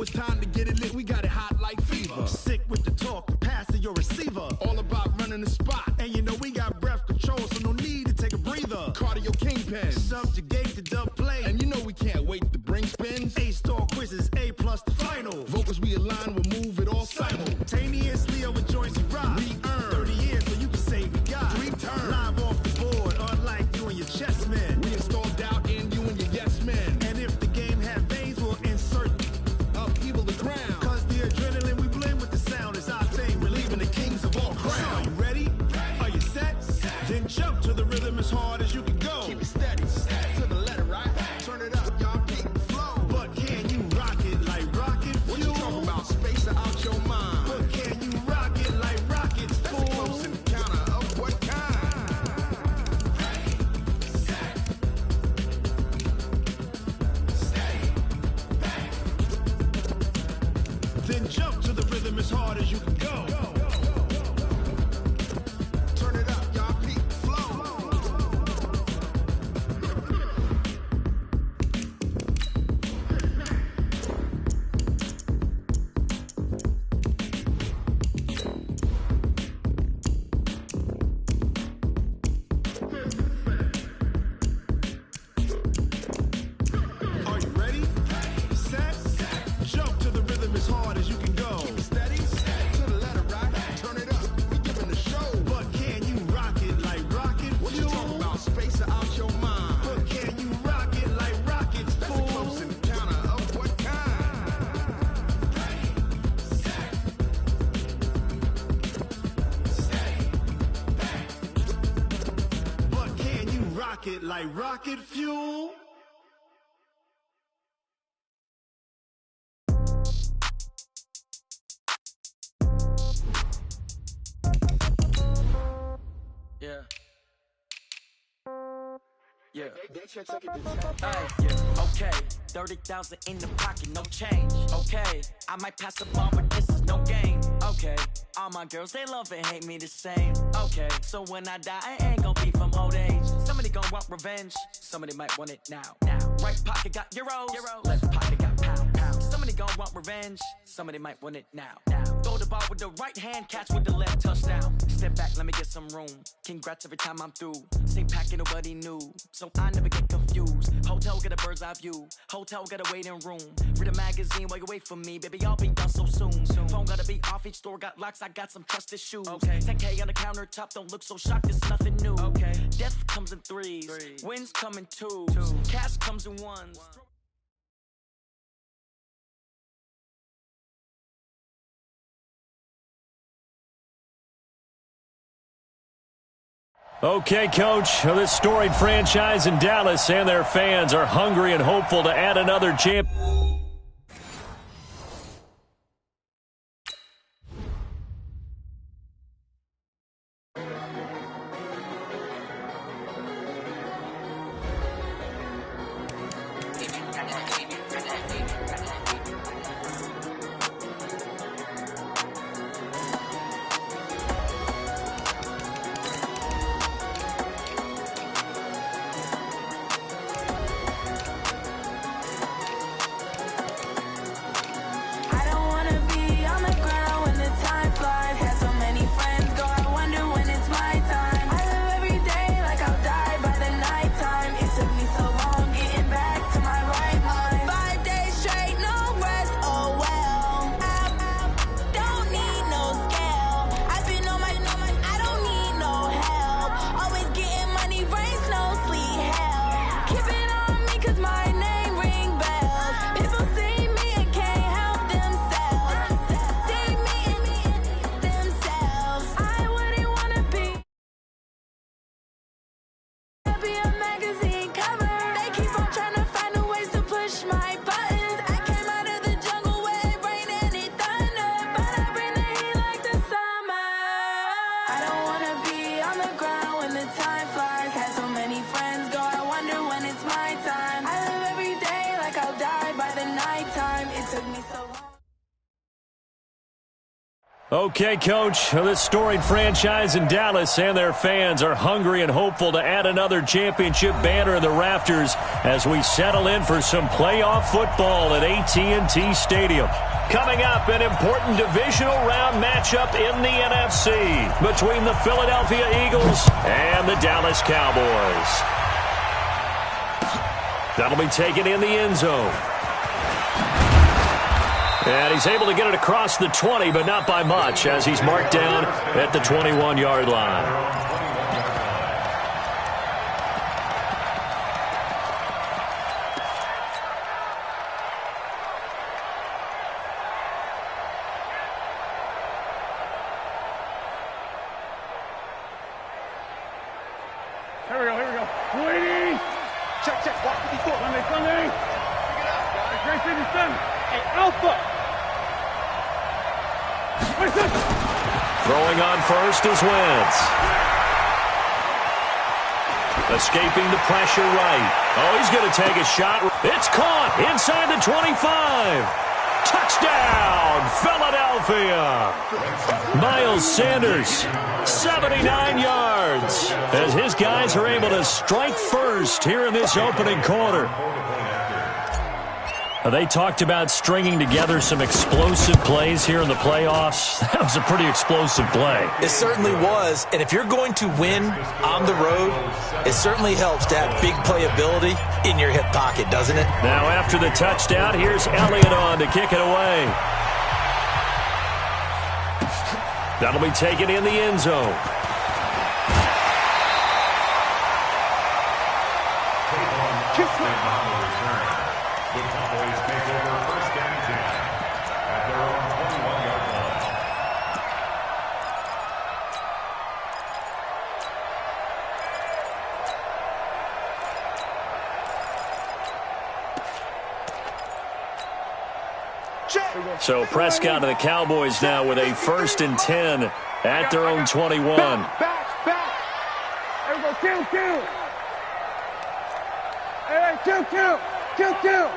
it's time to get it lit, we got it hot like fever. Sick with the talk, passing your receiver. All about running the spot. And you know we got breath control, so no need to take a breather. Cardio kingpin. Subjugate the dub play. And you know we can't wait to bring spins. A-star quizzes, A+ the final. Vocals we align, we'll move it all simultaneously over joints and rock. We earn 30 years so you can say we got 3 turns. Live off the board, unlike you and your chess men. We install doubt in you and your yes men. And if the game had veins, we'll insert upheaval the ground. Cause the adrenaline we blend with the sound is our thing. We're leaving the kings of all crowns. So are you ready? Are you set? Then jump to the rhythm as hard as you can go. Keep it steady, to the letter, right? Turn it up, y'all, keep the flow. But can you rock it like rocket fuel? What you talking about? Space out your mind. But can you rock it like rockets, fool? That's a close encounter of what kind? Ready, set, steady, bang. Then jump to the rhythm as hard as you can go. Turn it up, y'all, keep the flow. Are you ready? Set, jump to the rhythm as hard as you can go. Keep it steady, to the letter, right? Turn it up, we giving the show. But can you rock it like rocket What you fuel? talking about? Space out your mind. But can you rock it like rockets, That's a close fool? encounter of what kind? Ready, set, steady, bang. But can you rock it like rocket fuel? Yeah. Yeah. Hey, Yeah. Okay. 30,000 in the pocket, no change. Okay. I might pass the ball, but this is no game. Okay. All my girls, they love and hate me the same. Okay. So when I die, I ain't gonna be from old age. Somebody gonna want revenge. Somebody might want it now. Right pocket got euros. Left pocket got pounds. Somebody gonna want revenge. Somebody might want it now. Throw the ball with the right hand, catch with the left, touchdown. Step back, let me get some room. Congrats every time I'm through. Same packet, nobody knew, so I never get confused. Hotel get a bird's eye view. Hotel got a waiting room. Read a magazine while you wait for me, baby. I'll be done so soon. Phone gotta be off. Each store got locks. I got some trusted shoes. Okay. 10K on the countertop. Don't look so shocked. It's nothing new. Okay. Death comes in threes. Wins come in twos. Cash comes in ones. Okay, Coach, this storied franchise in Dallas and their fans are hungry and hopeful to add another champ. Okay, Coach, this storied franchise in Dallas and their fans are hungry and hopeful to add another championship banner in the rafters as we settle in for some playoff football at AT&T Stadium. Coming up, an important divisional round matchup in the NFC between the Philadelphia Eagles and the Dallas Cowboys. That'll be taken in the end zone. And he's able to get it across the 20, but not by much, as he's marked down at the 21-yard line. Here we go. 280. Check. Walk 54. Sunday. Pick it up. Great 57. Hey, Alpha. Throwing on first is Wentz. Escaping the pressure right. Oh, he's going to take a shot. It's caught inside the 25. Touchdown, Philadelphia. Miles Sanders, 79 yards, as his guys are able to strike first here in this opening quarter. They talked about stringing together some explosive plays here in the playoffs. That was a pretty explosive play. It certainly was. And if you're going to win on the road, it certainly helps to have big playability in your hip pocket, doesn't it? Now after the touchdown, here's Elliott on to kick it away. That'll be taken in the end zone. The Cowboys take over first down and 10 at their own 21-yard line. So Prescott and the Cowboys now with a 1st and 10 at their own 21. Back. There we go. Kill. Hey, kill.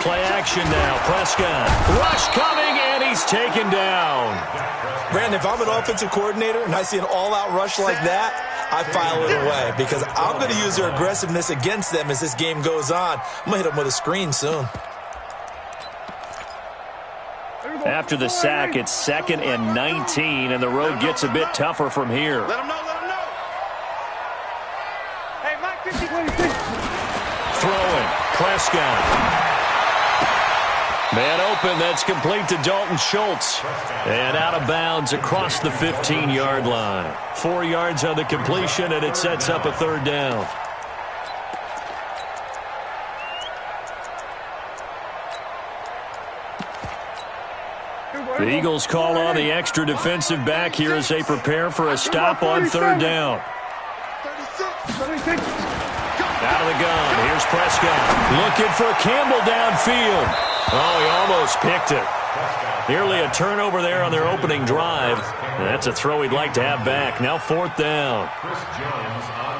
Play action now. Prescott. Rush coming, and he's taken down. Brandon, if I'm an offensive coordinator and I see an all-out rush like that, I file it away because I'm going to use their aggressiveness against them as this game goes on. I'm going to hit them with a screen soon. After the sack, it's 2nd and 19, and the road gets a bit tougher from here. Let him know. Hey, Mike, 50. Throwing. Prescott. Man open. That's complete to Dalton Schultz. And out of bounds across the 15-yard line. 4 yards on the completion, and it sets up a 3rd down. The Eagles call on the extra defensive back here as they prepare for a stop on 3rd down. Out of the gun. Here's Prescott. Looking for Campbell downfield. Oh, he almost picked it. Nearly a turnover there on their opening drive. And that's a throw he'd like to have back. Now 4th down.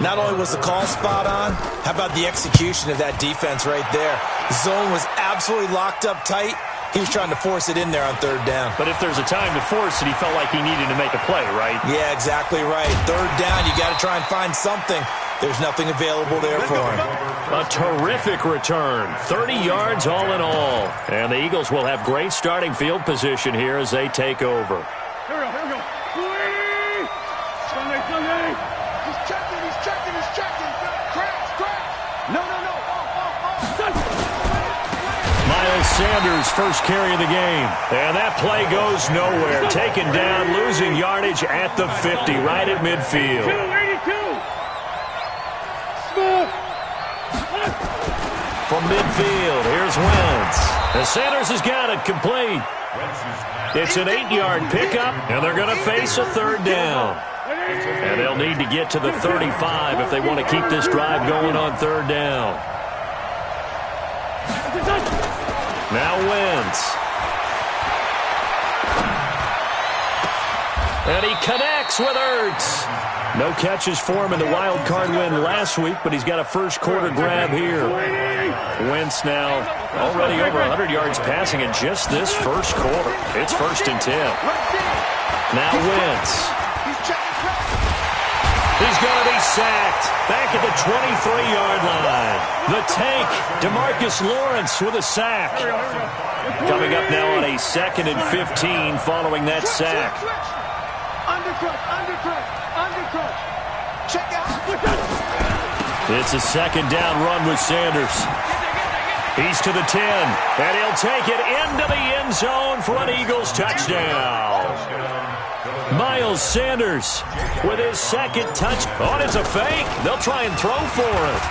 Not only was the call spot on, how about the execution of that defense right there? The zone was absolutely locked up tight. He was trying to force it in there on 3rd down. But if there's a time to force it, he felt like he needed to make a play, right? Yeah, exactly right. 3rd down, you got to try and find something. There's nothing available there for him. A terrific return. 30 yards all in all. And the Eagles will have great starting field position here as they take over. Here we go. 280. Sunday. He's checking. Crash. No. Miles Sanders, first carry of the game. And that play goes nowhere. Taken down, losing yardage at the 50, right at midfield. 282. From midfield, here's Wentz. And Sanders has got it complete. It's an 8-yard pickup, and they're going to face a 3rd down. And they'll need to get to the 35 if they want to keep this drive going on 3rd down. Now Wentz. And he connects with Ertz. No catches for him in the wild card win last week, but he's got a first quarter grab here. Wentz now already over 100 yards passing in just this first quarter. It's 1st and 10. Now Wentz. He's going to be sacked back at the 23-yard line. The tank, DeMarcus Lawrence with a sack. Coming up now on a 2nd and 15 following that sack. Check out. It's a 2nd down run with Sanders. He's to the 10, and he'll take it into the end zone for an Eagles touchdown. Miles Sanders with his 2nd touch. Oh, it's a fake. They'll try and throw for it.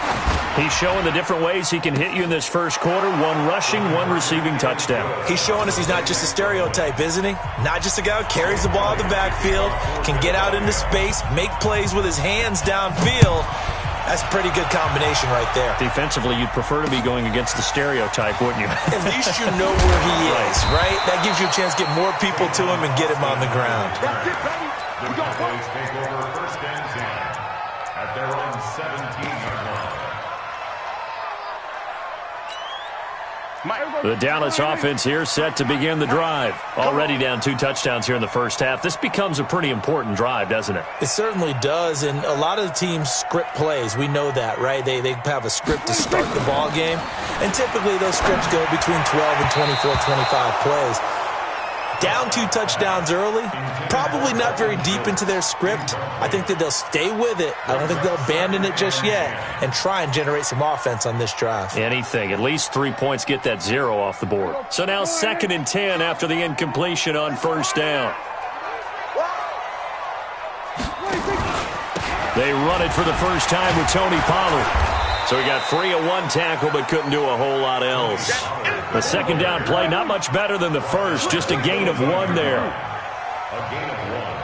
He's showing the different ways he can hit you in this first quarter. 1 rushing, 1 receiving touchdown. He's showing us he's not just a stereotype, isn't he? Not just a guy who carries the ball in the backfield, can get out into space, make plays with his hands downfield. That's a pretty good combination right there. Defensively, you'd prefer to be going against the stereotype, wouldn't you? At least you know where he is, right? That gives you a chance to get more people to him and get him on the ground. The Cowboys take over 1st and 10 at their own 17-yard line. The Dallas offense here set to begin the drive. Already down 2 touchdowns here in the first half. This becomes a pretty important drive, doesn't it? It certainly does, and a lot of the teams script plays. We know that, right? They have a script to start the ball game, and typically those scripts go between 12 and 24, 25 plays. Down 2 touchdowns early, probably not very deep into their script. I think that they'll stay with it. I don't think they'll abandon it just yet and try and generate some offense on this drive. Anything. At least 3 points, get that 0 off the board. So now 2nd and 10 after the incompletion on 1st down. They run it for the first time with Tony Pollard. So he got free of 1 tackle but couldn't do a whole lot else. The 2nd down play not much better than the first, just a gain of 1 there. A gain of 1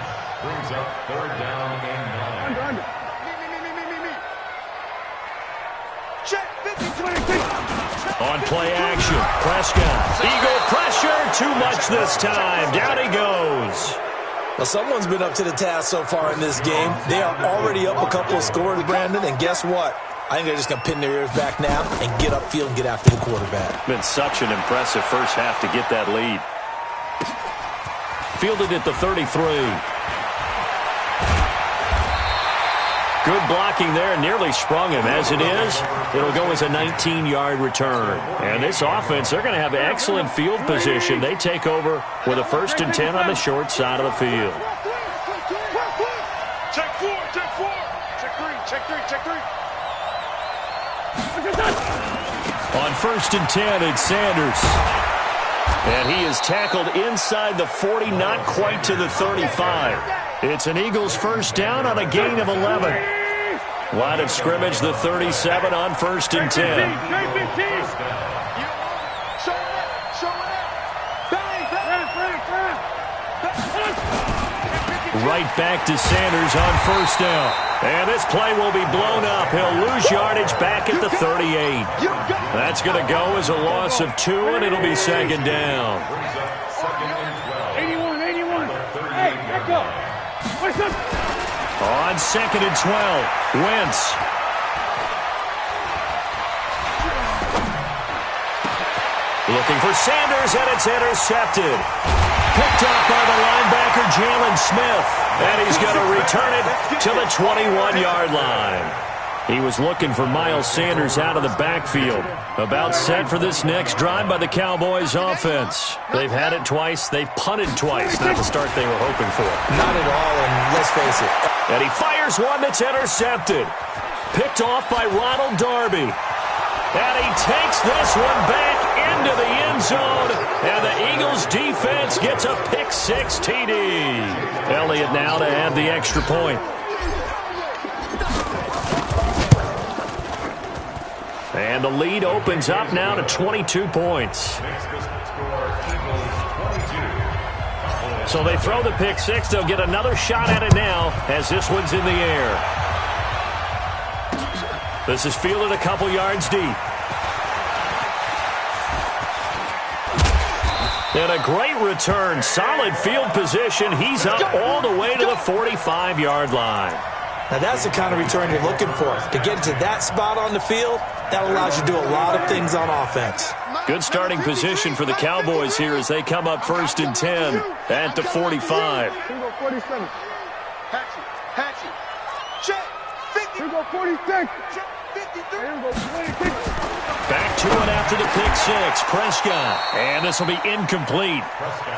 brings up 3rd down and 9. Check 50-20. On play action, Prescott. Eagle pressure, too much this time. Down he goes. Well, someone's been up to the task so far in this game. They are already up a couple of scores, Brandon, and guess what? I think they're just going to pin their ears back now and get upfield and get after the quarterback. Been such an impressive first half to get that lead. Fielded at the 33. Good blocking there, nearly sprung him. As it is, it'll go as a 19-yard return. And this offense, they're going to have excellent field position. They take over with a 1st and 10 on the short side of the field. Check 4, check 4. Check 3, check 3, check 3. On 1st and 10, it's Sanders. And he is tackled inside the 40, not quite to the 35. It's an Eagles 1st down on a gain of 11. Line of scrimmage, the 37 on 1st and 10. Right back to Sanders on 1st down. And this play will be blown up. He'll lose yardage back at the 38. That's going to go as a loss of 2, and it'll be 2nd down. 81. Hey, back up. On 2nd and 12, Wentz. Looking for Sanders, and it's intercepted. Picked up by the linebacker, Jalen Smith. And he's going to return it to the 21-yard line. He was looking for Miles Sanders out of the backfield. About set for this next drive by the Cowboys offense. They've had it twice. They've punted twice. Not the start they were hoping for. Not at all, and let's face it. And he fires one that's intercepted. Picked off by Ronald Darby. And he takes this one back into the end zone. And the Eagles defense gets a pick-6 TD. Elliott now to add the extra point. And the lead opens up now to 22 points. So they throw the pick-6. They'll get another shot at it now as this one's in the air. This is fielded a couple yards deep. And a great return. Solid field position. He's up all the way to the 45-yard line. Now, that's the kind of return you're looking for. To get to that spot on the field, that allows you to do a lot of things on offense. Good starting position for the Cowboys here as they come up 1st and 10 at the 45. Here we go 47. Hatchet. Check. 50. Here we go 46. Check. 53. Here we go 26. Back to it after the pick six. Prescott. And this will be incomplete.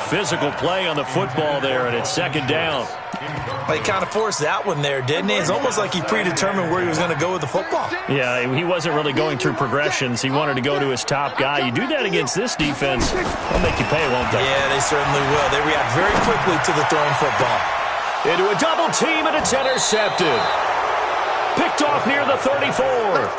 Physical play on the football there, and it's 2nd down. Well, he kind of forced that one there, didn't he? It's almost like he predetermined where he was going to go with the football. Yeah, he wasn't really going through progressions. He wanted to go to his top guy. You do that against this defense, they'll make you pay, won't they? Yeah, they certainly will. They react very quickly to the thrown football. Into a double team, and it's intercepted. Picked off near the 34.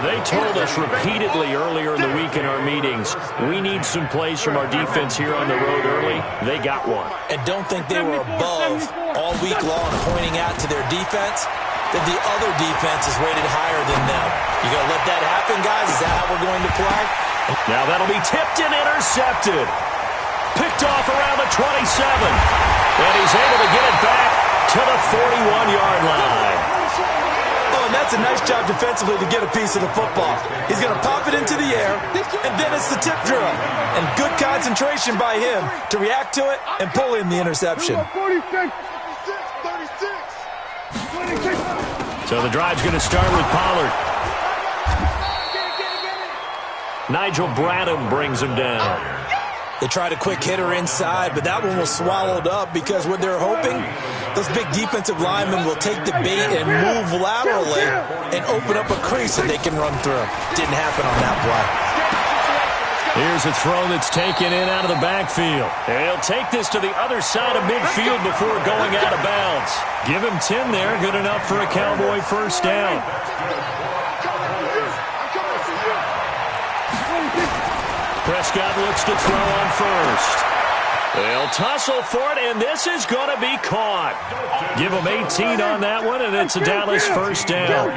They told us repeatedly earlier in the week in our meetings, we need some plays from our defense here on the road early. They got one. And don't think they were above all week long pointing out to their defense that the other defense is rated higher than them. You going to let that happen, guys? Is that how we're going to play? Now that'll be tipped and intercepted. Picked off around the 27. And he's able to get it back to the 41-yard line. Oh, and that's a nice job defensively to get a piece of the football. He's going to pop it into the air, and then it's the tip drill. And good concentration by him to react to it and pull in the interception. 46. 26. So the drive's going to start with Pollard. Nigel Bradham brings him down. They tried a quick hitter inside, but that one was swallowed up because what they're hoping, those big defensive linemen will take the bait and move laterally and open up a crease that they can run through. Didn't happen on that play. Here's a throw that's taken in out of the backfield. And he'll take this to the other side of midfield before going out of bounds. Give him 10 there, good enough for a Cowboy 1st down. Prescott looks to throw on 1st. They'll tussle for it, and this is going to be caught. Give them 18 on that one, and it's a Dallas 1st down.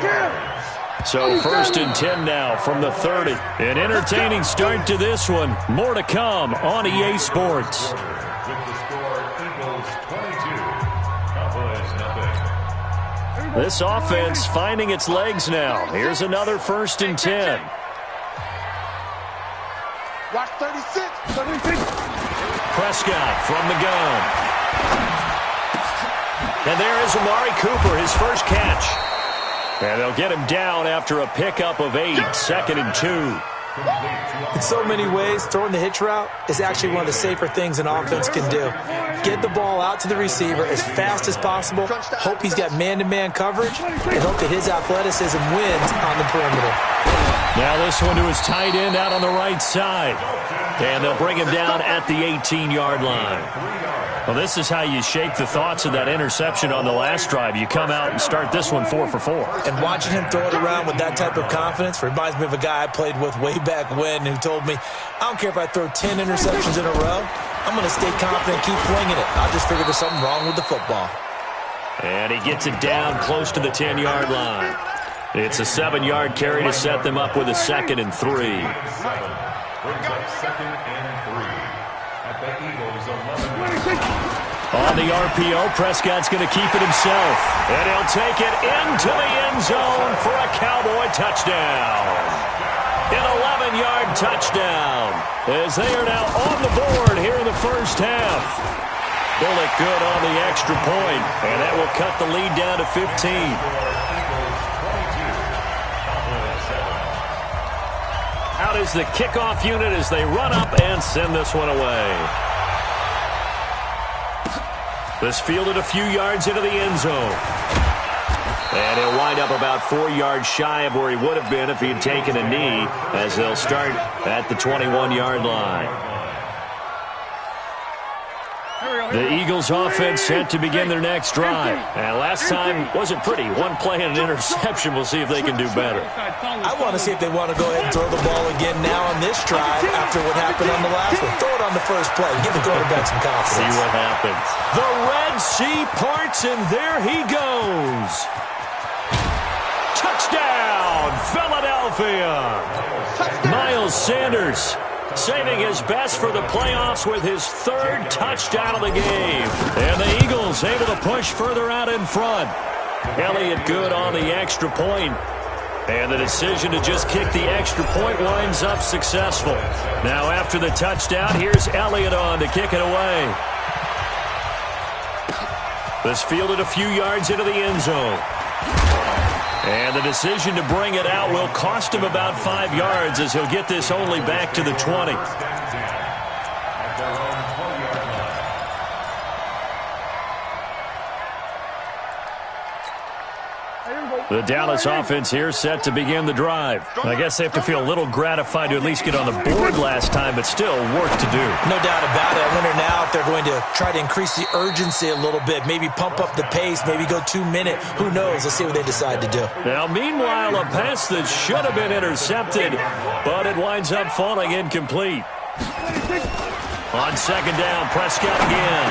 So 1st and 10 now from the 30. An entertaining start to this one. More to come on EA Sports. With the score, Eagles 22, Cowboys nothing. This offense finding its legs now. Here's another 1st and 10. Watch 36. Prescott from the gun. And there is Amari Cooper, his first catch. And they'll get him down after a pickup of 8, 2nd and 2. In so many ways, throwing the hitch route is actually one of the safer things an offense can do. Get the ball out to the receiver as fast as possible, hope he's got man-to-man coverage, and hope that his athleticism wins on the perimeter. Now this one to his tight end out on the right side. And they'll bring him down at the 18-yard line. Well, this is how you shake the thoughts of that interception on the last drive. You come out and start this one 4 for 4. And watching him throw it around with that type of confidence reminds me of a guy I played with way back when who told me, I don't care if I throw 10 interceptions in a row, I'm going to stay confident, keep flinging it. I just figured there's something wrong with the football. And he gets it down close to the 10-yard line. It's a 7-yard carry to set them up with a 2nd and 3. Brings up 2nd and 3 at the Eagles 11. On the RPO, Prescott's going to keep it himself. And he'll take it into the end zone for a Cowboy touchdown. An 11-yard touchdown as they are now on the board here in the 1st half. Bullock good on the extra point, and that will cut the lead down to 15. Out is the kickoff unit as they run up and send this one away. This fielded a few yards into the end zone. And he'll wind up about 4 yards shy of where he would have been if he had taken a knee, as they'll start at the 21-yard line. The Eagles offense set to begin their next drive. And last time wasn't pretty. One play and an interception. We'll see if they can do better. I want to see if they want to go ahead and throw the ball again now on this drive after what happened on the last one. Throw it on the first play. Give the quarterback some confidence. See what happens. The Red Sea parts, and there he goes. Touchdown, Philadelphia. Miles Sanders saving his best for the playoffs with his 3rd touchdown of the game. And the Eagles able to push further out in front. Elliott good on the extra point. And the decision to just kick the extra point winds up successful. Now after the touchdown, here's Elliott on to kick it away. This fielded a few yards into the end zone. And the decision to bring it out will cost him about 5 yards as he'll get this only back to the 20. The Dallas offense here set to begin the drive. I guess they have to feel a little gratified to at least get on the board last time, but still work to do. No doubt about it. I wonder now if they're going to try to increase the urgency a little bit, maybe pump up the pace, maybe go 2 minutes. Who knows? Let's see what they decide to do. Now, meanwhile, a pass that should have been intercepted, but it winds up falling incomplete. On second down, Prescott again.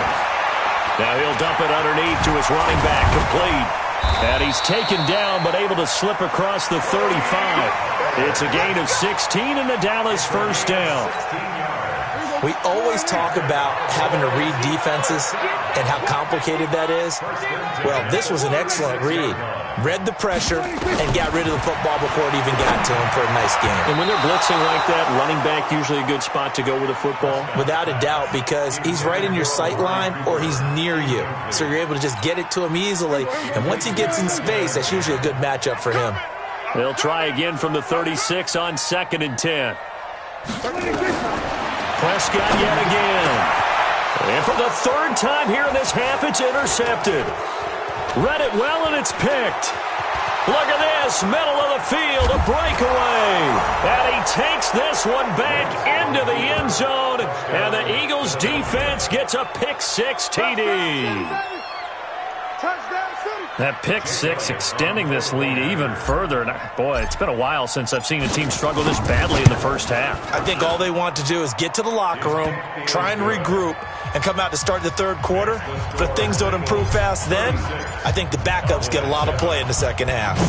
Now he'll dump it underneath to his running back, complete. And he's taken down, but able to slip across the 35. It's a gain of 16 and the Dallas first down. We always talk about having to read defenses and how complicated that is. Well, this was an excellent read. Read the pressure and got rid of the football before it even got to him for a nice game. And when they're blitzing like that, running back usually a good spot to go with the football? Without a doubt, because he's right in your sight line or he's near you. So you're able to just get it to him easily. And once he gets in space, that's usually a good matchup for him. They'll try again from the 36 on 2nd and 10. Prescott yet again. And for the third time here in this half, it's intercepted. Read it well, and it's picked. Look at this, middle of the field, a breakaway. And he takes this one back into the end zone, and the Eagles defense gets a pick-6 TD. That pick-6 extending this lead even further. And boy, it's been a while since I've seen a team struggle this badly in the first half. I think all they want to do is get to the locker room, try and regroup, and come out to start the third quarter. But if things don't improve fast then, I think the backups get a lot of play in the second half.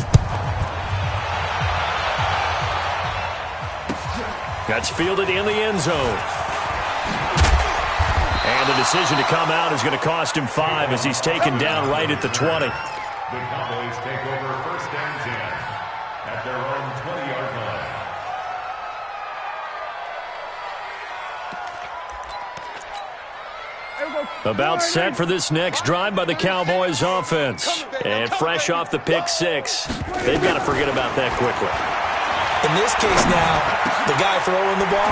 That's fielded in the end zone. And the decision to come out is going to cost him 5 as he's taken down right at the 20. The Cowboys take over 1st and 10 at their own 20-yard line. About set for this next drive by the Cowboys offense. And fresh off the pick-6, they've got to forget about that quickly. In this case now, the guy throwing the ball,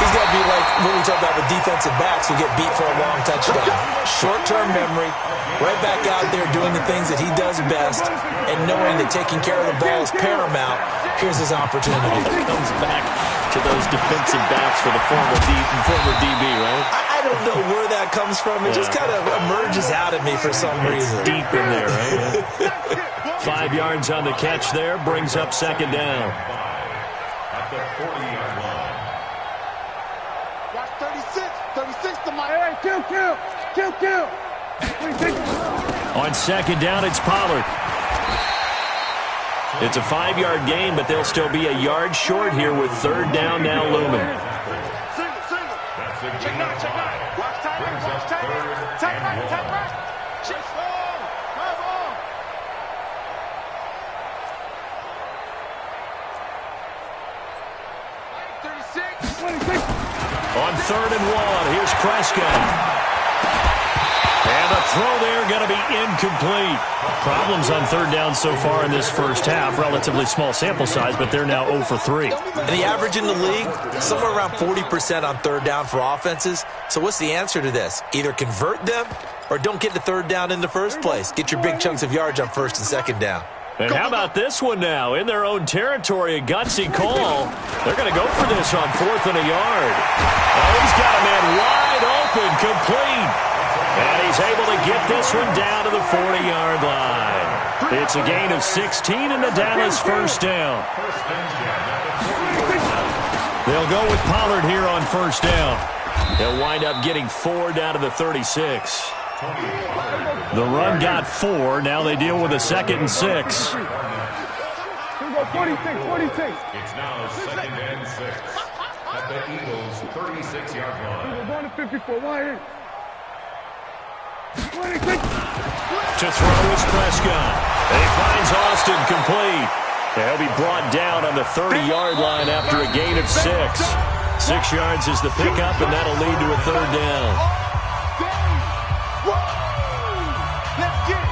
he's got to be like when we talk about the defensive backs who get beat for a long touchdown. Short-term memory, right back out there doing the things that he does best, and knowing that taking care of the ball is paramount. Here's his opportunity. He comes back to those defensive backs for the former DB, right? I don't know where that comes from. It just kind of emerges out of me for some reason. Deep in there, right? 5 yards on the catch there, brings up second down. At the 40-yard line. Watch 36 to my area. Kill. On second down, it's Pollard. It's a 5-yard gain, but they'll still be a yard short here with third down now looming. That's a gain of 5. Watch tight end. Tight right. Chip ball. Come on. On 3rd and 1, here's Prescott. And the throw there going to be incomplete. Problems on third down so far in this first half. Relatively small sample size, but they're now 0 for 3. And the average in the league, somewhere around 40% on third down for offenses. So what's the answer to this? Either convert them or don't get the third down in the first place. Get your big chunks of yards on 1st and 2nd down. And how about this one now? In their own territory, a gutsy call. They're going to go for this on 4th and a yard. Oh, he's got a man wide open, complete. And he's able to get this one down to the 40-yard line. It's a gain of 16 and the Dallas first down. They'll go with Pollard here on 1st down. They'll wind up getting 4 down to the 36. The run got 4. Now they deal with a 2nd and 6. Here we go, 46. It's now 2nd and 6 at the Eagles' 36-yard line. We're going to 54. Why? 26. To throw is Prescott. He finds Austin complete. He'll be brought down on the 30-yard line after a gain of 6. 6 yards is the pickup, and that'll lead to a third down. Let's get it.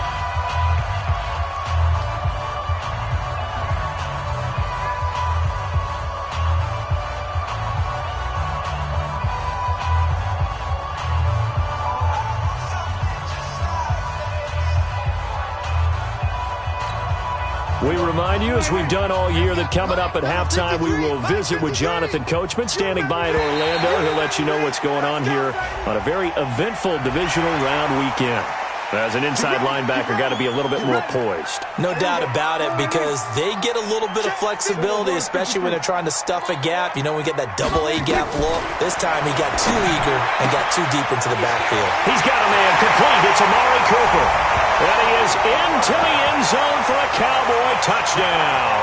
We remind you, as we've done all year, that coming up at halftime, we will visit with Jonathan Coachman, standing by in Orlando. He'll let you know what's going on here on a very eventful divisional round weekend. As an inside linebacker, got to be a little bit more poised. No doubt about it, because they get a little bit of flexibility, especially when they're trying to stuff a gap. You know, we get that double A gap look. This time he got too eager and got too deep into the backfield. He's got a man complete. It's Amari Cooper. And he is into the end zone for a Cowboy touchdown.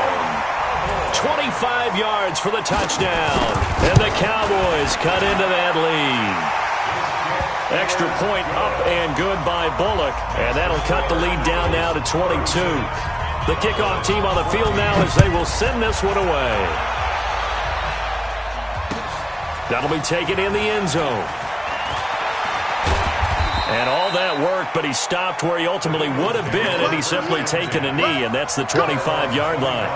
25 yards for the touchdown. And the Cowboys cut into that lead. Extra point up and good by Bullock. And that'll cut the lead down now to 22. The kickoff team on the field now as they will send this one away. That'll be taken in the end zone. And all that work, but he stopped where he ultimately would have been had he simply taken a knee, and that's the 25-yard line.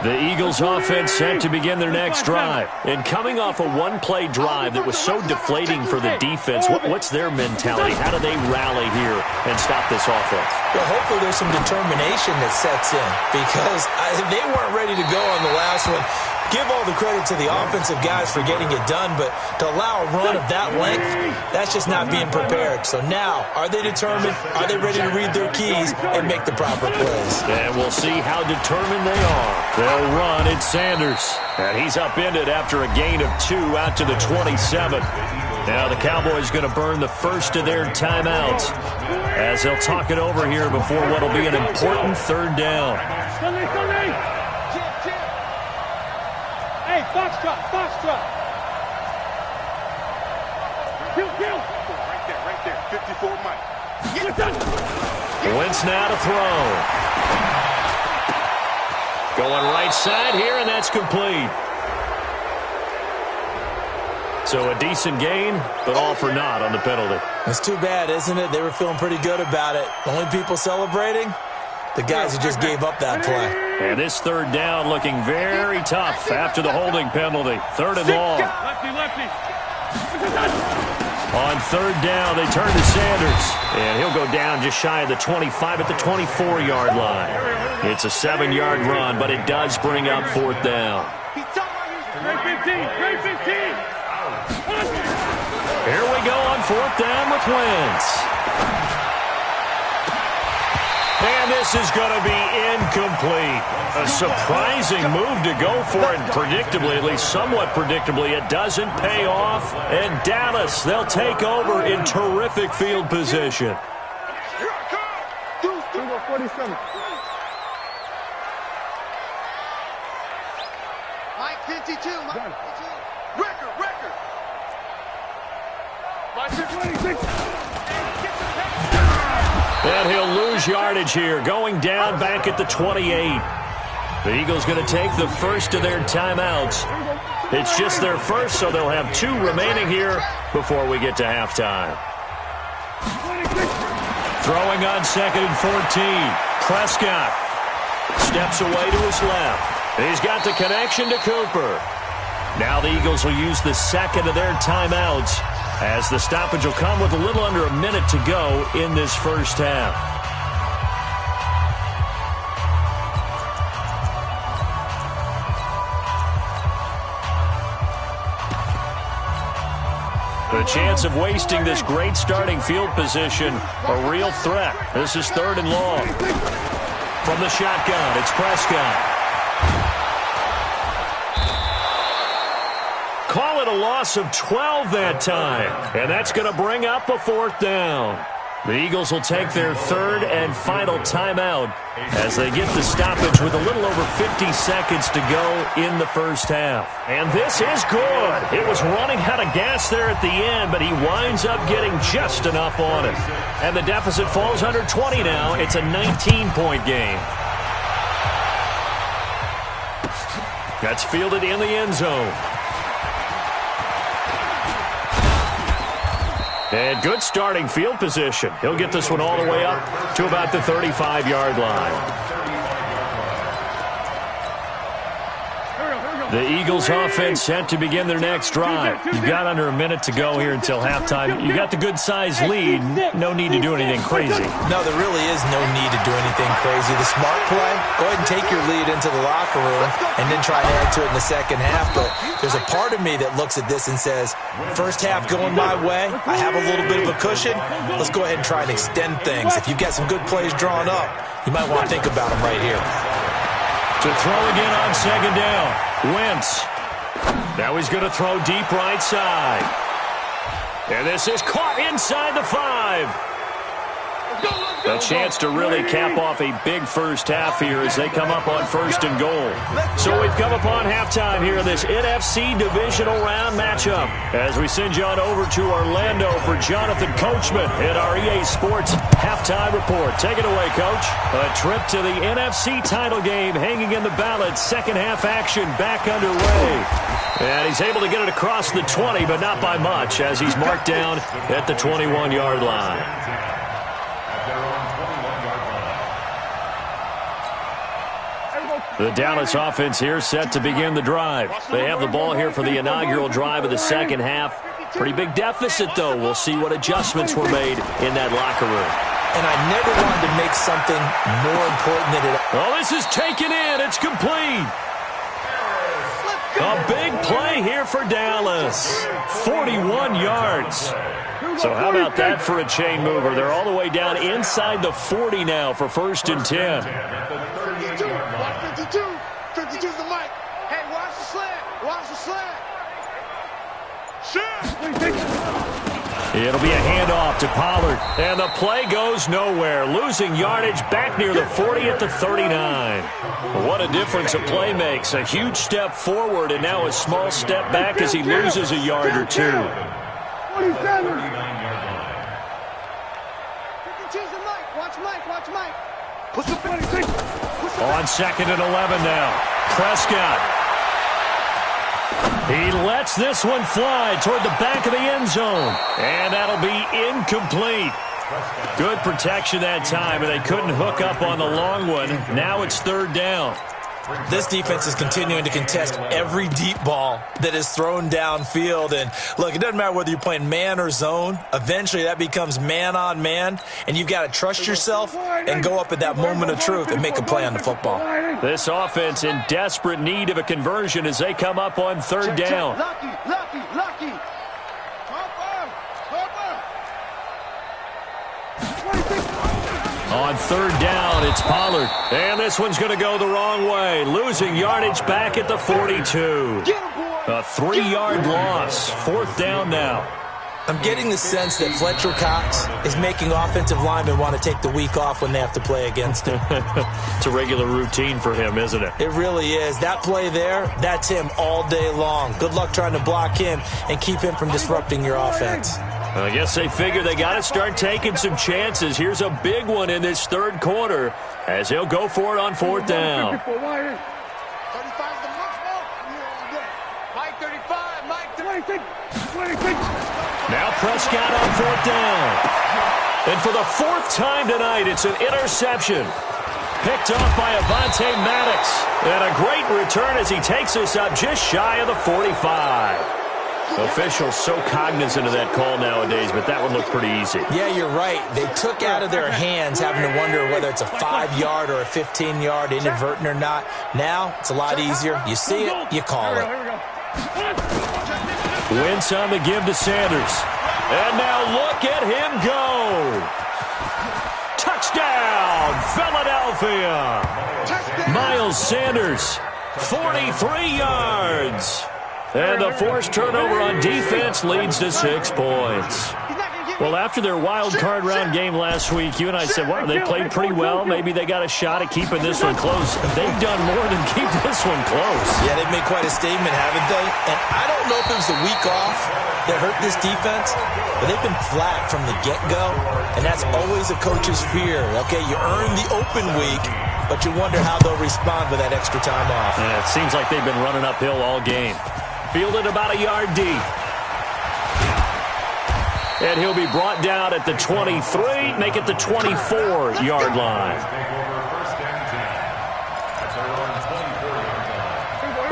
The Eagles offense set to begin their next drive. And coming off a one-play drive that was so deflating for the defense, what's their mentality? How do they rally here and stop this offense? Well, hopefully there's some determination that sets in, because they weren't ready to go on the last one. Give all the credit to the offensive guys for getting it done, but to allow a run of that length, that's just not being prepared. So now, are they determined? Are they ready to read their keys and make the proper plays? And we'll see how determined they are. They'll run. It's Sanders. And he's upended after a gain of 2 out to the 27. Now the Cowboys going to burn the first of their timeouts as they'll talk it over here before what will be an important third down. Hey, Foxtrot, Foxtrot. Kill. Right there. 54 Mike. Wentz now to throw. Going right side here, and that's complete. So a decent gain, but all for naught on the penalty. That's too bad, isn't it? They were feeling pretty good about it. The only people celebrating, the guys who just gave up that play. And this third down looking very tough after the holding penalty. Third and long. Lefty. On third down, they turn to Sanders. And he'll go down just shy of the 25 at the 24-yard line. It's a 7-yard run, but it does bring up fourth down. Great 15. Here we go on fourth down with Wentz. And this is going to be incomplete. A surprising move to go for it. Predictably, at least somewhat predictably, it doesn't pay off. And Dallas, they'll take over in terrific field position. Here I come. 47. Mike 52. Record. Mike 26. And he'll lose yardage here, going down back at the 28. The Eagles going to take the first of their timeouts. It's just their first, so they'll have 2 remaining here before we get to halftime. Throwing on 2nd and 14. Prescott steps away to his left. He's got the connection to Cooper. Now the Eagles will use the second of their timeouts, as the stoppage will come with a little under a minute to go in this first half. The chance of wasting this great starting field position, a real threat. This is third and long. From the shotgun, it's Prescott. Call it a loss of 12 that time. And that's going to bring up a fourth down. The Eagles will take their third and final timeout as they get the stoppage with a little over 50 seconds to go in the first half. And this is good. It was running out of gas there at the end, but he winds up getting just enough on it. And the deficit falls under 20 now. It's a 19-point game. That's fielded in the end zone. And good starting field position. He'll get this one all the way up to about the 35-yard line. The Eagles offense set to begin their next drive. You've got under a minute to go here until halftime. You got the good-sized lead. No need to do anything crazy. No, there really is no need to do anything crazy. The smart play, go ahead and take your lead into the locker room and then try to add to it in the second half. But there's a part of me that looks at this and says, first half going my way, I have a little bit of a cushion. Let's go ahead and try and extend things. If you've got some good plays drawn up, you might want to think about them right here. To throw again on second down. Wentz. Now he's going to throw deep right side. And this is caught inside the 5. A chance to really cap off a big first half here as they come up on first and goal. So we've come upon halftime here in this NFC Divisional Round matchup as we send you on over to Orlando for Jonathan Coachman in our EA Sports Halftime Report. Take it away, Coach. A trip to the NFC title game hanging in the balance. Second half action back underway. And he's able to get it across the 20, but not by much as he's marked down at the 21-yard line. The Dallas offense here set to begin the drive. They have the ball here for the inaugural drive of the second half. Pretty big deficit, though. We'll see what adjustments were made in that locker room. And I never wanted to make something more important than it. Oh, this is taken in. It's complete. A big play here for Dallas. 41 yards. So how about that for a chain mover? They're all the way down inside the 40 now for first and 10. 52's the mic. Hey, watch the slant. Watch the slant. It'll be a handoff to Pollard. And the play goes nowhere. Losing yardage back near the 40 at the 39. What a difference a play makes. A huge step forward and now a small step back as he loses a yard or two. 47. 52's the mic. Watch Mike. Watch Mike. Push the 26. On second and 11 now. Prescott. He lets this one fly toward the back of the end zone. And that'll be incomplete. Good protection that time, and they couldn't hook up on the long one. Now it's third down. This defense is continuing to contest every deep ball that is thrown downfield. And, look, it doesn't matter whether you're playing man or zone. Eventually, that becomes man on man, and you've got to trust yourself and go up at that moment of truth and make a play on the football. This offense in desperate need of a conversion as they come up on third down. Lucky. On third down, it's Pollard. And this one's going to go the wrong way. Losing yardage back at the 42. A 3-yard loss. Fourth down now. I'm getting the sense that Fletcher Cox is making offensive linemen want to take the week off when they have to play against him. It's a regular routine for him, isn't it? It really is. That play there, that's him all day long. Good luck trying to block him and keep him from disrupting your offense. I guess they figure they got to start taking some chances. Here's a big one in this third quarter as he'll go for it on fourth down. 35's the Mike 35, Mike 26. Now Prescott on fourth down. And for the fourth time tonight, it's an interception. Picked off by Avonte Maddox. And a great return as he takes us up just shy of the 45. Officials so cognizant of that call nowadays, but that one looked pretty easy. Yeah, you're right. They took out of their hands having to wonder whether it's a 5-yard or a 15-yard inadvertent or not. Now, it's a lot easier. You see it, you call it. Wentz on the give to Sanders. And now look at him go. Touchdown, Philadelphia. Miles Sanders, 43 yards. And the forced turnover on defense leads to 6 points. He's not going to get Well, after their wild card round game last week, you and I said, wow, they played pretty well. Maybe they got a shot at keeping this one close. They've done more than keep this one close. Yeah, they've made quite a statement, haven't they? And I don't know if it was the week off that hurt this defense, but they've been flat from the get-go, and that's always a coach's fear. Okay, you earn the open week, but you wonder how they'll respond with that extra time off. And it seems like they've been running uphill all game. Fielded about a yard deep. And he'll be brought down at the 23, make it the 24-yard line.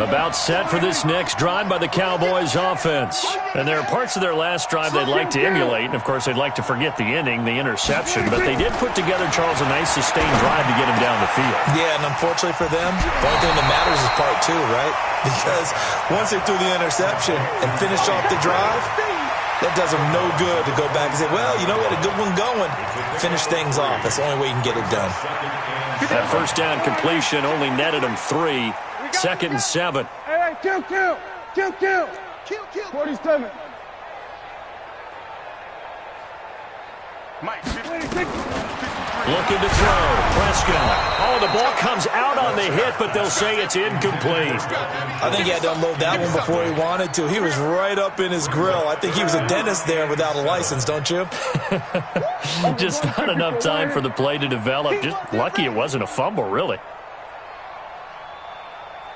About set for this next drive by the Cowboys offense. And there are parts of their last drive they'd like to emulate. And, of course, they'd like to forget the ending, the interception. But they did put together, Charles, a nice sustained drive to get him down the field. Yeah, and unfortunately for them, the only thing that matters is part two, right? Because once they threw the interception and finished off the drive, that does them no good to go back and say, well, you know, we had a good one going. Finish things off. That's the only way you can get it done. That first down completion only netted them 3. 2nd and 7. Hey, kill. 47. Mike, 56. Looking to throw. Prescott. Oh, the ball comes out on the hit, but they'll say it's incomplete. I think he had to unload that one before he wanted to. He was right up in his grill. I think he was a dentist there without a license, don't you? Just not enough time for the play to develop. Just lucky it wasn't a fumble, really.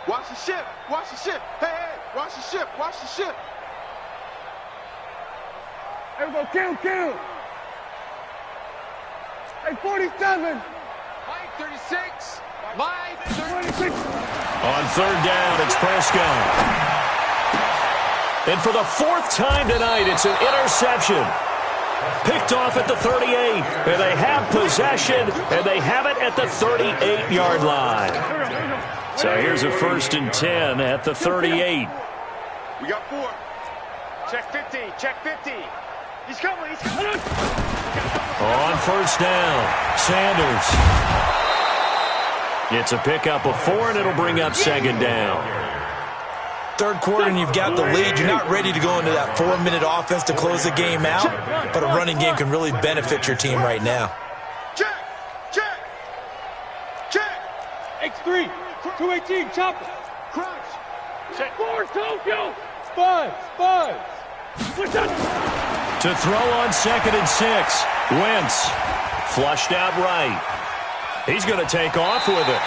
Watch the ship. Hey, watch the ship. There we go, kill. Hey, 47. Mike, 36. Mike, 36. On 3rd down, it's Prescott. And for the 4th time tonight, it's an interception. Picked off at the 38. And they have possession, and they have it at the 38-yard line. So here's a 1st and 10 at the 38. We got 4. Check 50. He's coming. On 1st down, Sanders. It's a pickup of 4, and it'll bring up 2nd down. 3rd quarter, and you've got the lead. You're not ready to go into that 4-minute offense to close the game out, but a running game can really benefit your team right now. Check. X3. 218, chopper. Crunch. Check. 4, Tokyo. 5. What's that? To throw on 2nd and 6. Wentz. Flushed out right. He's going to take off with it.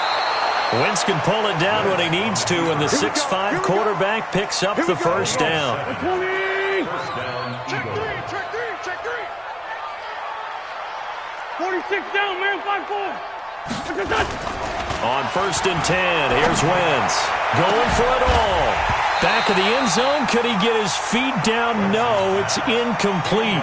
Wentz can pull it down when he needs to, and the 6'5" quarterback picks up the 1st down. Check 3. 46 down, man. 5-4. On 1st and 10, here's Wentz. Going for it all. Back of the end zone. Could he get his feet down? No, it's incomplete.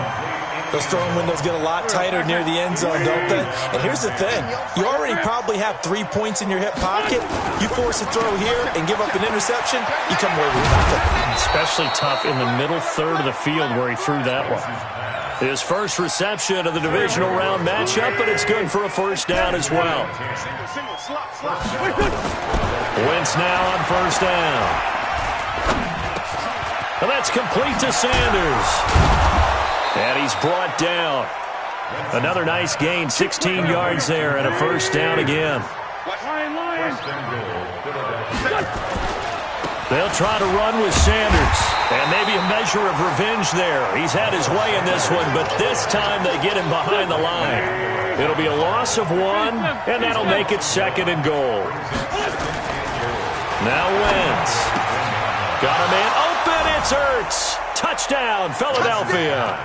Those throwing windows get a lot tighter near the end zone, don't they? And here's the thing. You already probably have 3 points in your hip pocket. You force a throw here and give up an interception, you come away with nothing. Especially tough in the middle 3rd of the field where he threw that one. His first reception of the divisional round matchup, but it's good for a 1st down as well. Wentz now on 1st down. And that's complete to Sanders. And he's brought down. Another nice gain, 16 yards there, and a 1st down again. They'll try to run with Sanders. And maybe a measure of revenge there. He's had his way in this one, but this time they get him behind the line. It'll be a loss of 1, and that'll make it 2nd and goal. Now Wentz. Got a man open. It's Ertz. Touchdown, Philadelphia.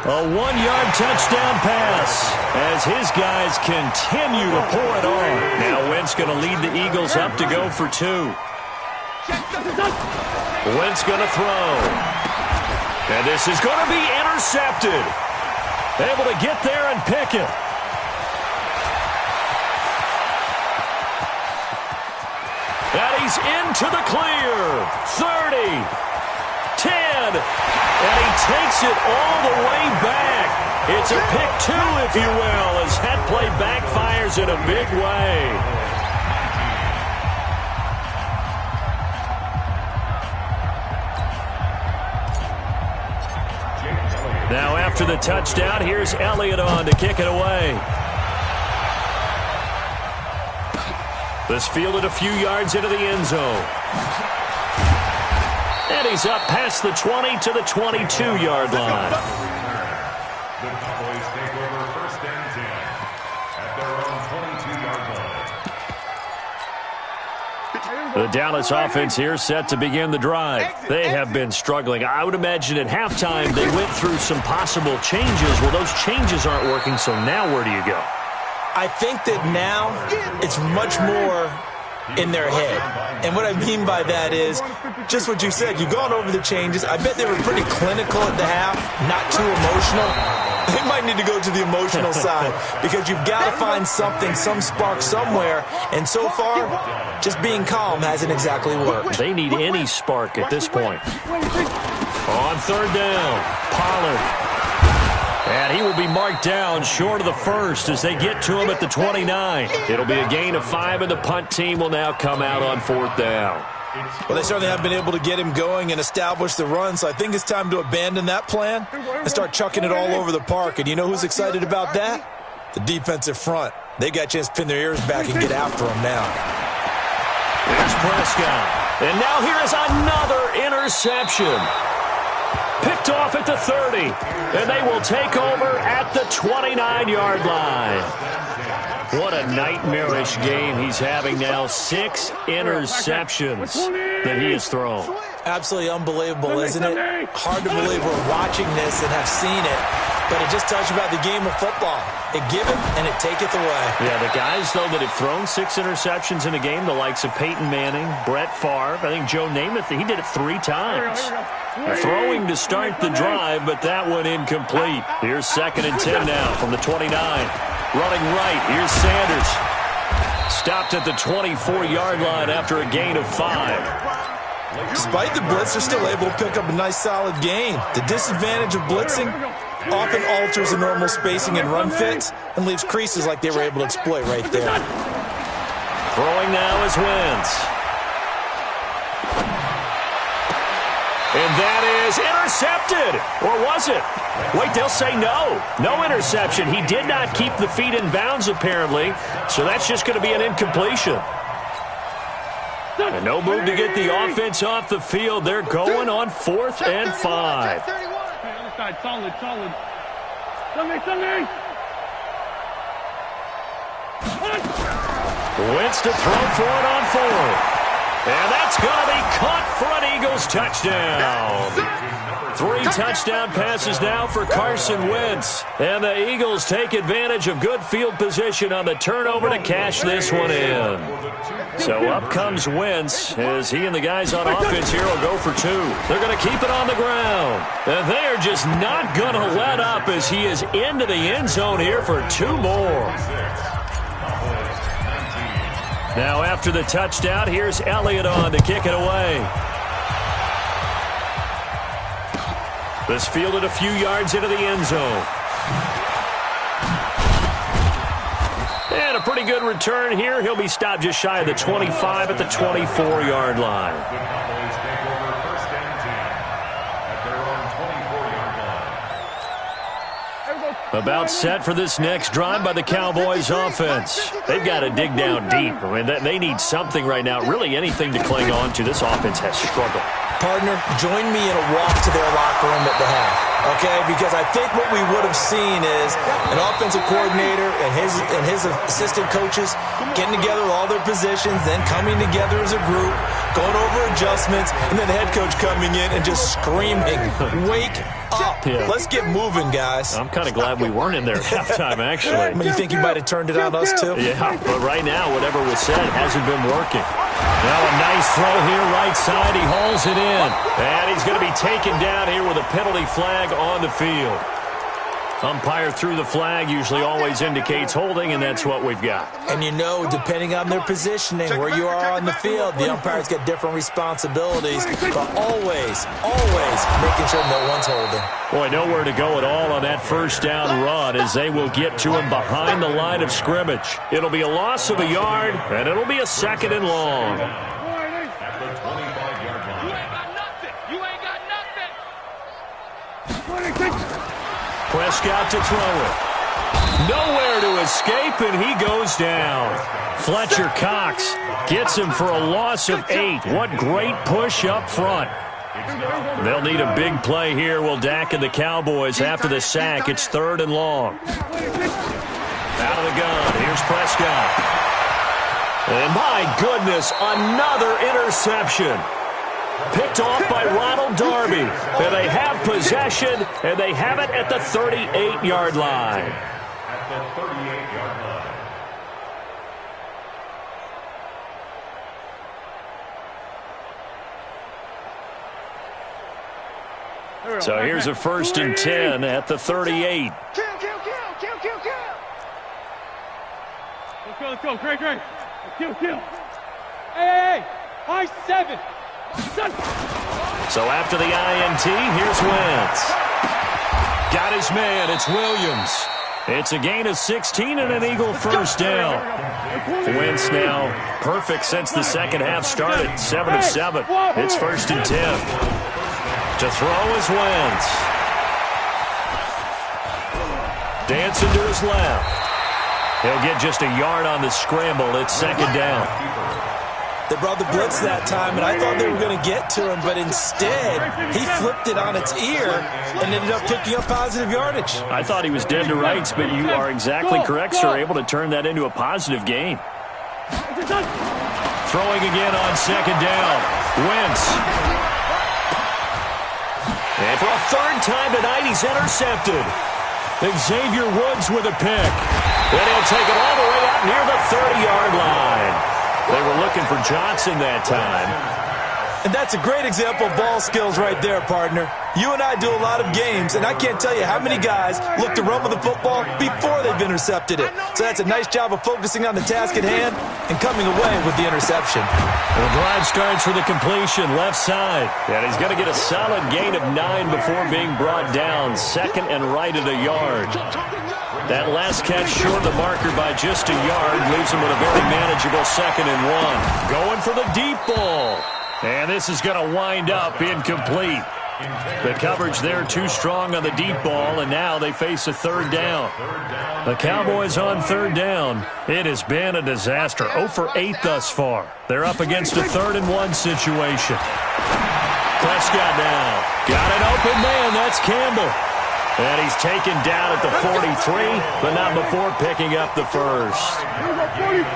A 1-yard touchdown pass as his guys continue to pour it on. Now Wentz going to lead the Eagles up to go for 2. Wentz going to throw. And this is going to be intercepted. Able to get there and pick it. And he's into the clear. 30. 10. And he takes it all the way back. It's a pick 2, if you will, as that play backfires in a big way. after the touchdown, here's Elliott on to kick it away. This fielded a few yards into the end zone. And he's up past the 20 to the 22-yard line. The Cowboys take over first and 10 at their own 22-yard line. The Dallas offense here set to begin the drive. They have been struggling. I would imagine at halftime they went through some possible changes. Well, those changes aren't working, so now where do you go? I think that now it's much more in their head. And what I mean by that is just what you said. You've gone over the changes. I bet they were pretty clinical at the half, not too emotional. They might need to go to the emotional side because you've got to find something, some spark somewhere. And so far, just being calm hasn't exactly worked. They need any spark at this point. On third down, Pollard. And he will be marked down short of the first as they get to him at the 29. It'll be a gain of 5, and the punt team will now come out on fourth down. Well, they certainly have been able to get him going and establish the run, so I think it's time to abandon that plan and start chucking it all over the park. And you know who's excited about that? The defensive front. They got a chance to pin their ears back and get after him now. Here's Prescott. And now here is another interception. Picked off at the 30, and they will take over at the 29-yard line. What a nightmarish game he's having now. 6 interceptions that he has thrown. Absolutely unbelievable, isn't it? Hard to believe we're watching this and have seen it, but it just tells you about the game of football. It giveth and it taketh away. Yeah, the guys, though, that have thrown 6 interceptions in a game, the likes of Peyton Manning, Brett Favre, I think Joe Namath, he did it 3 times. Throwing to start the drive, but that one incomplete. Here's 2nd and 10 now from the 29. Running right, here's Sanders. Stopped at the 24-yard line after a gain of 5. Despite the blitz, they're still able to pick up a nice solid gain. The disadvantage of blitzing often alters the normal spacing and run fits and leaves creases like they were able to exploit right there. Throwing now is Wentz. And that is intercepted. Or was it? Wait, they'll say no. No interception. He did not keep the feet in bounds, apparently. So that's just going to be an incompletion. And no move to get the offense off the field. They're going on 4th and 5. Solid. Wentz to throw for it on 4th. And that's going to be caught for an Eagles touchdown. 3 touchdown passes now for Carson Wentz. And the Eagles take advantage of good field position on the turnover to cash this one in. So up comes Wentz as he and the guys on offense here will go for 2. They're going to keep it on the ground. And they are just not going to let up as he is into the end zone here for 2 more. Now after the touchdown, here's Elliott on to kick it away. This fielded a few yards into the end zone. And a pretty good return here. He'll be stopped just shy of the 25 at the 24-yard line. The Cowboys take over first and 10 at their own 24-yard line. About set for this next drive by the Cowboys offense. They've got to dig down deep. I mean, they need something right now, really anything to cling on to. This offense has struggled. Partner, join me in a walk to their locker room at the half, okay? Because I think what we would have seen is an offensive coordinator and his assistant coaches getting together with all their positions, then coming together as a group, going over adjustments, and then the head coach coming in and just screaming, "Wake up. Yeah. Let's get moving, guys." I'm kind of glad we weren't in there at halftime, actually. I mean, you think you might have turned it on us, too? Yeah, but right now, whatever was said hasn't been working. Now a nice throw here, right side. He hauls it in. And he's going to be taken down here with a penalty flag on the field. Umpire threw the flag, usually always indicates holding, and that's what we've got. And you know, depending on their positioning, where you are on the field, the umpire's got different responsibilities, but always making sure no one's holding. Boy, nowhere to go at all on that first down run as they will get to him behind the line of scrimmage. It'll be a loss of a yard, and it'll be a 2nd and long. At the 25-yard line. You ain't got nothing. Prescott to throw it. Nowhere to escape, and he goes down. Fletcher Cox gets him for a loss of 8. What great push up front. They'll need a big play here, will Dak and the Cowboys. After the sack, it's 3rd and long. Out of the gun, here's Prescott. And my goodness, another interception. Picked off by Ronald Darby. And they have possession, and they have it at the 38-yard line. At the 38-yard line. So here's a 1st and 10 at the 38. Kill. Let's go. Great. Kill. Hey. High 7. So after the INT, here's Wentz. Got his man. It's Williams. It's a gain of 16 and an Eagle first down. Wentz now perfect since the second half started. 7 of 7. It's 1st and 10. To throw is Wentz. Dancing to his left. He'll get just a yard on the scramble. It's 2nd down. They brought the blitz that time, and I thought they were going to get to him, but instead, he flipped it on its ear and ended up picking up positive yardage. I thought he was dead to rights, but you are exactly correct, sir. Able to turn that into a positive gain. Throwing again on 2nd down. Wentz. And for a 3rd time tonight, he's intercepted. Xavier Woods with a pick. And he'll take it all the way out near the 30-yard line. They were looking for Johnson that time. And that's a great example of ball skills right there, partner. You and I do a lot of games, and I can't tell you how many guys look to run with the football before they've intercepted it. So that's a nice job of focusing on the task at hand and coming away with the interception. The drive starts with a completion, left side. And he's going to get a solid gain of 9 before being brought down. 2nd and right at a yard. That last catch short the marker by just a yard leaves him with a very manageable 2nd and 1. Going for the deep ball. And this is going to wind up incomplete. The coverage there too strong on the deep ball, and now they face a 3rd down. The Cowboys on 3rd down. It has been a disaster. 0 for 8 thus far. They're up against a 3rd and 1 situation. Prescott now. Got an open man. That's Campbell. And he's taken down at the 43, but not before picking up the 1st.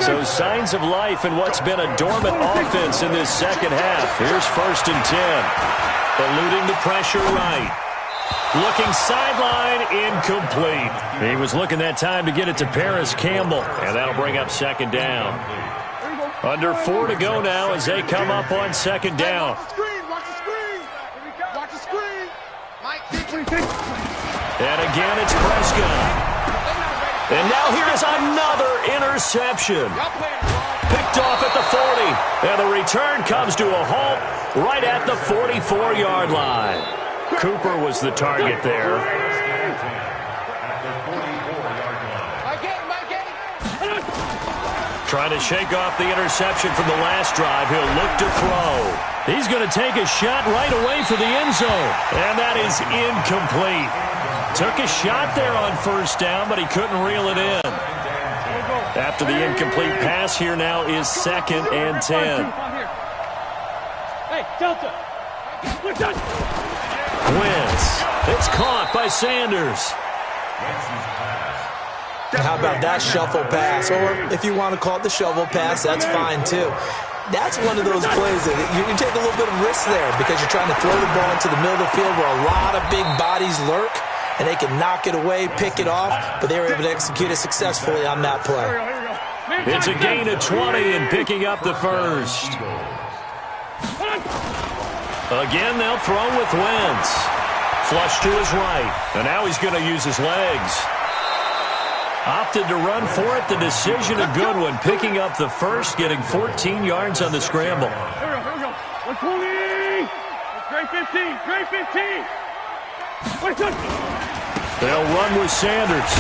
So signs of life in what's been a dormant offense in this second half. Here's 1st and 10. Eluding the pressure right. Looking sideline, incomplete. He was looking that time to get it to Paris Campbell, and that'll bring up 2nd down. Under 4 to go now as they come up on 2nd down. Watch the screen. Mike, and again, it's Prescott. And now here's another interception. Picked off at the 40. And the return comes to a halt right at the 44-yard line. Cooper was the target there. Trying to shake off the interception from the last drive. He'll look to throw. He's going to take a shot right away for the end zone. And that is incomplete. Took a shot there on 1st down, but he couldn't reel it in. After the incomplete pass, here now is 2nd and 10. Hey, Delta. Wentz. It's caught by Sanders. How about that shuffle pass? Or if you want to call it the shovel pass, that's fine too. That's one of those plays that you can take a little bit of risk there because you're trying to throw the ball into the middle of the field where a lot of big bodies lurk. And they can knock it away, pick it off, but they were able to execute it successfully on that play. It's a gain of 20 and picking up the 1st. Again, they'll throw with Wentz. Flush to his right, and now he's going to use his legs. Opted to run for it. The decision a good one, picking up the 1st, getting 14 yards on the scramble. Here we go. 120. Great 15. Great 15. They'll run with Sanders.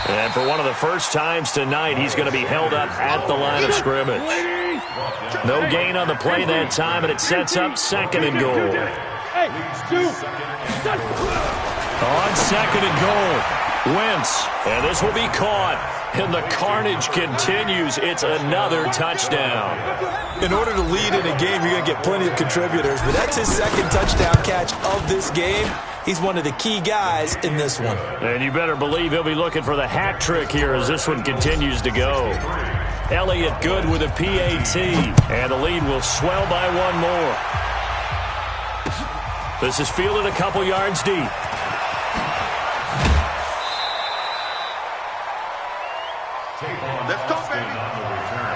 And for one of the first times tonight, he's going to be held up at the line of scrimmage. No gain on the play that time, and it sets up 2nd and goal. On second and goal, Wentz, and this will be caught, and the carnage continues. It's another touchdown. In order to lead in a game, you're going to get plenty of contributors, but that's his second touchdown catch of this game. He's one of the key guys in this one. And you better believe he'll be looking for the hat trick here as this one continues to go. Elliott good with a PAT, and the lead will swell by one more. This is fielded a couple yards deep. Let's go, baby. On the return,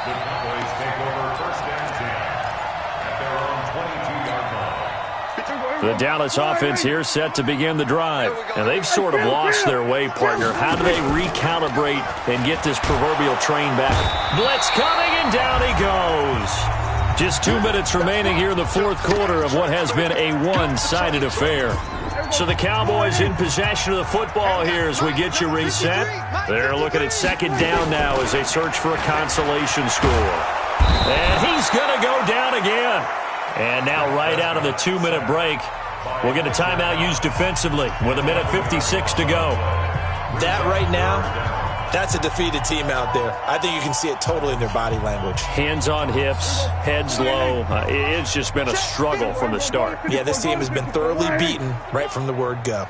the Cowboys take over first and 10 at their own 22-yard line. The Dallas offense here set to begin the drive. And they've sort of lost their way, partner. How do they recalibrate and get this proverbial train back? Blitz coming, and down he goes. Just 2 minutes remaining here in the fourth quarter of what has been a one-sided affair. So the Cowboys in possession of the football here as we get you reset. They're looking at second down now as they search for a consolation score. And he's going to go down again. And now right out of the 2-minute break, we'll get a timeout used defensively with 1:56 to go. That right now, that's a defeated team out there. I think you can see it totally in their body language. Hands on hips, heads low. It's just been a struggle from the start. Yeah, this team has been thoroughly beaten right from the word go.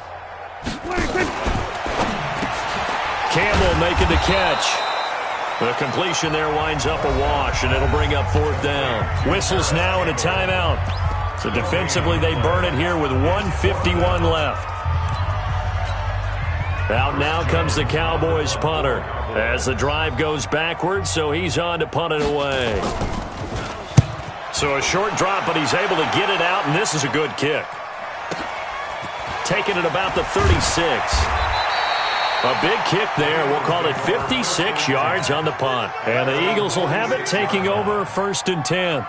Campbell making the catch. The completion there winds up a wash, and it'll bring up fourth down. Whistles now and a timeout. So defensively, they burn it here with 1:51 left. Out now comes the Cowboys punter as the drive goes backwards, so he's on to punt it away. So a short drop, but he's able to get it out, and this is a good kick. Taking it about the 36. A big kick there. We'll call it 56 yards on the punt. And the Eagles will have it, taking over first and 10.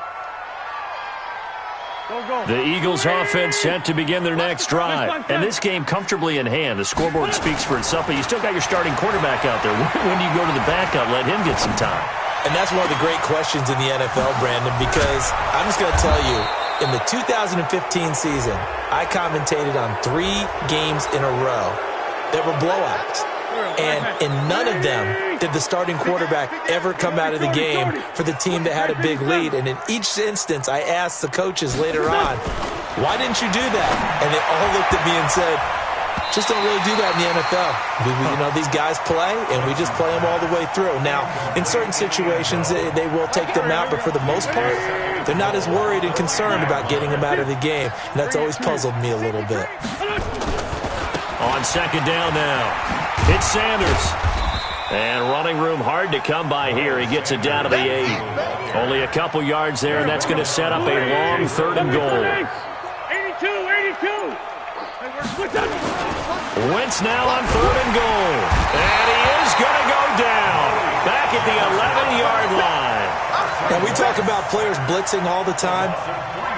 The Eagles offense set to begin their next drive. And this game comfortably in hand. The scoreboard speaks for itself, but you still got your starting quarterback out there. When do you go to the backup, let him get some time? And that's one of the great questions in the NFL, Brandon, because I'm just going to tell you, in the 2015 season, I commentated on 3 games in a row that were blowouts. And in none of them did the starting quarterback ever come out of the game for the team that had a big lead. And in each instance, I asked the coaches later on, why didn't you do that? And they all looked at me and said, just don't really do that in the NFL. These guys play, and we just play them all the way through. Now, in certain situations, they will take them out, but for the most part, they're not as worried and concerned about getting them out of the game. And that's always puzzled me a little bit. On second down now, it's Sanders. And running room hard to come by here. He gets it down to the 8. Only a couple yards there, and that's going to set up a long third and goal. 82. Wentz now on third and goal. And he is going to go down. Back at the 11-yard line. Now, we talk about players blitzing all the time.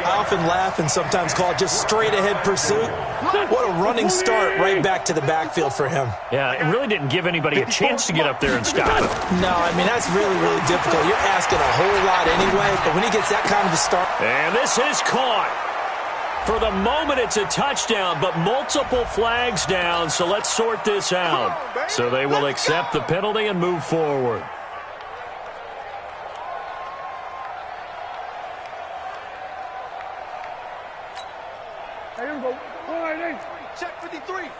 I often laugh and sometimes call it just straight-ahead pursuit. What a running start right back to the backfield for him. Yeah, it really didn't give anybody a chance to get up there and stop him. No, I mean, that's really, really difficult. You're asking a whole lot anyway, but when he gets that kind of a start. And this is caught. For the moment, it's a touchdown, but multiple flags down, so let's sort this out. So they will accept the penalty and move forward. Here we go. All right, check 53.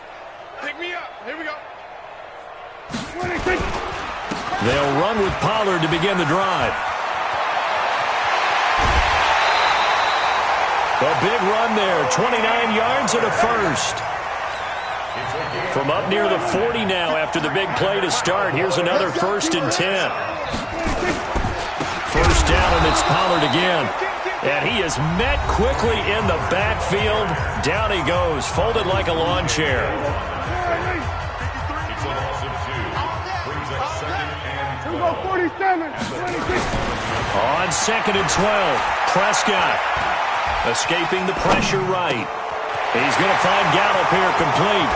Pick me up. Here we go. They'll run with Pollard to begin the drive. A big run there, 29 yards and a first. From up near the 40 now after the big play to start. Here's another 1st and 10. First down, and it's Pollard again. And he is met quickly in the backfield. Down he goes, folded like a lawn chair. It's a loss of 2. Brings up second and 12. 47. On second and 12, Prescott escaping the pressure right. He's going to find Gallup here complete.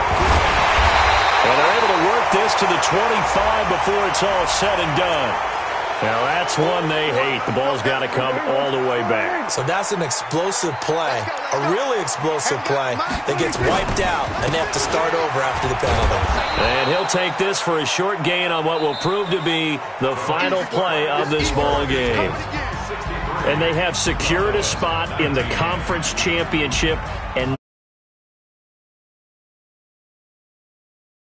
And they're able to work this to the 25 before it's all said and done. Now, that's one they hate. The ball's got to come all the way back. So that's an explosive play, a really explosive play that gets wiped out, and they have to start over after the penalty. And he'll take this for a short gain on what will prove to be the final play of this ball game. And they have secured a spot in the conference championship. And